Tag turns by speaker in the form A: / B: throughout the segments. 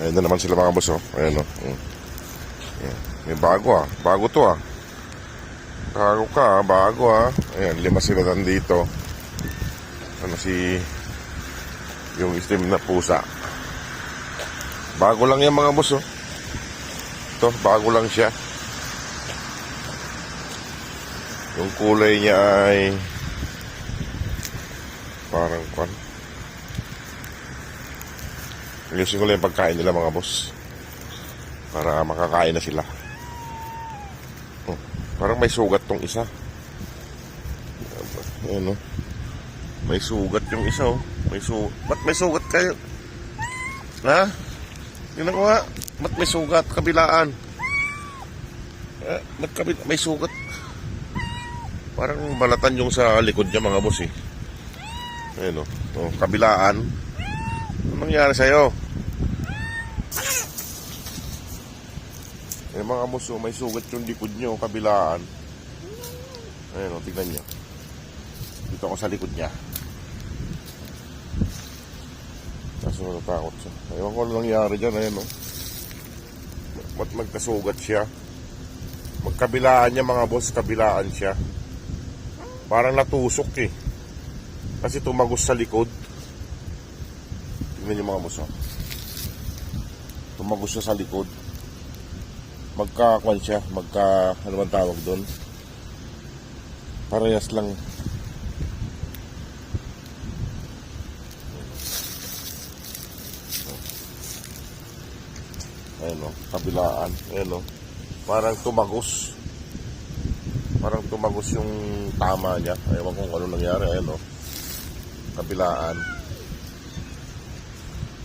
A: Ayan na naman sila mga boss, oh. Ayan, oh. Ayan. May bago, ah. Bago to, ah. Bago ka, ah. Bago, ah. Ayan, 5 sila nandito. Ano si yung steam na pusa. Bago lang yan mga boss, oh. Ito, bago lang siya. Yung kulay niya ay parang kwan. Ayusin ko lang yung pagkain nila mga boss para makakain na sila. Parang may sugat tong isa. Ayan, oh. May sugat yung isa, oh. Ba't may sugat kayo? Ha? Tingnan ko nga. Ba't may sugat? Kabilaan. Ba't may sugat? Parang balatan yung sa likod niya mga boss, eh. Ayan, oh. Oh, kabilaan. Ano nangyari sa'yo? Eh mga boss, oh, may sugat yung likod niyo, kabilaan. Ayan, oh, tignan niyo. Dito ako sa likod niya. Kaso natakot siya. Ewan ko ano nangyari dyan. Ayan, oh. Ba't magkasugat siya? Magkabilaan niya mga boss, kabilaan siya. Parang natusok, eh. Kasi tumagos sa likod. Tingnan niyo mga boss, oh. Tumagos siya sa likod. Magka-kwan siya. Ano man tawag doon? Parehas lang. Ayan, o, kabilaan. Ayan, o, parang tumagos. Parang tumagos yung tama niya. Ewan kung ano nangyari. Ayan, o, kabilaan.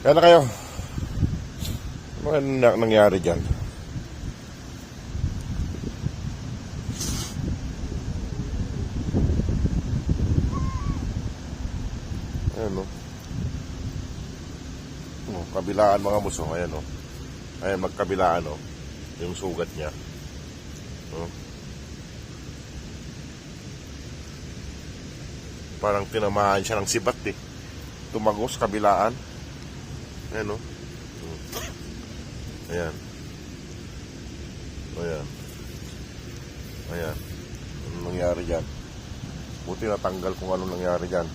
A: Kaya na kayo. Ano nangyari dyan? Ayan, o. Oh, kabilaan mga muso. Ayan, o. Ayan, magkabilaan, o. Yung sugat niya. Oh. Parang tinamaan siya ng sibat, eh. Tumagos, kabilaan. Ayan, o. Ayan. Ayan. Ayan. Ano nangyari dyan? Buti natanggal kung ano nangyari dyan.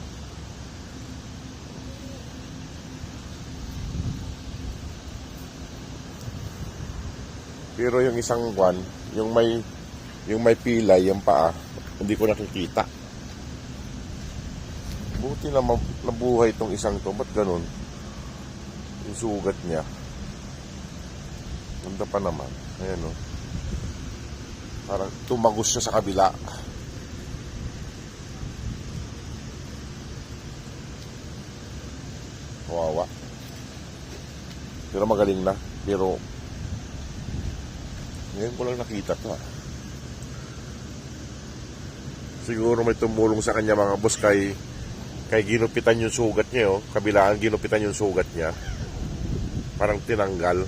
A: Pero yung isang kwan, yung may pilay, yung paa, hindi ko nakikita. Buti na nabuhay itong isang to. Ba't ganun? Yung sugat niya. Ganda pa naman. Ayan, o. Parang tumagos siya sa kabila. Kawawa. Pero magaling na. Pero ngayon ko lang nakita to, ah. Siguro may tumulong sa kanya mga boss kay ginupitan yung sugat niya, oh. Kabilaan ginupitan yung sugat niya. Parang tinanggal.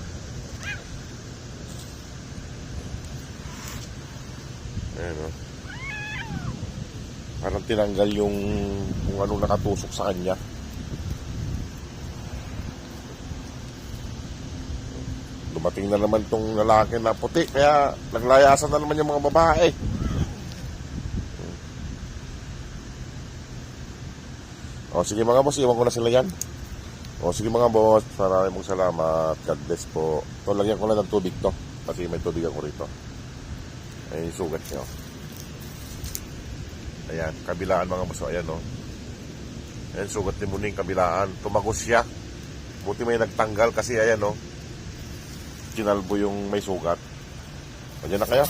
A: Ayan, oh. Parang tinanggal yung kung anong nakatusok sa kanya. Dumating na naman tong lalaki na puti, kaya naglayasan na naman yung mga babae. O sige mga boss, iwan ko na sila yan. O sige mga boss, maraming salamat. God bless po. Ito, lagyan ko lang ng tubig to, kasi may tubig ako rito. Ayan yung sugat nyo. Ayan, kabilaan mga boss. Ayan, o. Ayan, sugat ni Muning, kabilaan. Tumagos siya. Buti may nagtanggal kasi ayan, o. Kinalbo yung may sugat. Ayan na kayo.